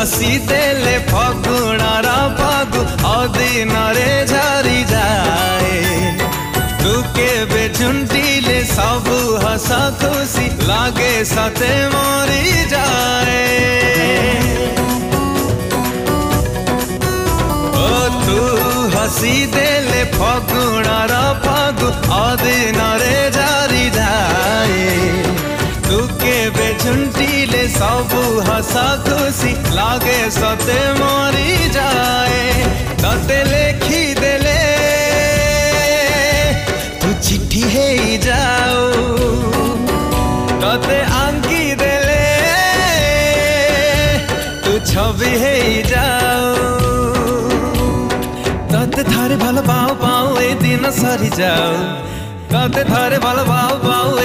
हसी देले फगुणार फागु अदिन रे झरी जाए तू केबे झुंटिले सबु हस खुशी लागे सते मरी जाए ओ तू हसी देले फगुणार फागु अदिन रे झरी जाए तू केबे झुंटिले सबु हस खुशी लागे सते मरी जाए तते लेखी देले तू चिट्ठी हे जाओ तते आंकी देले तू छवि हे जाओ तते थारे भालो पाओ पाओ ए दिन सरी जाओ तते थारे भालो पाओ पाओ ए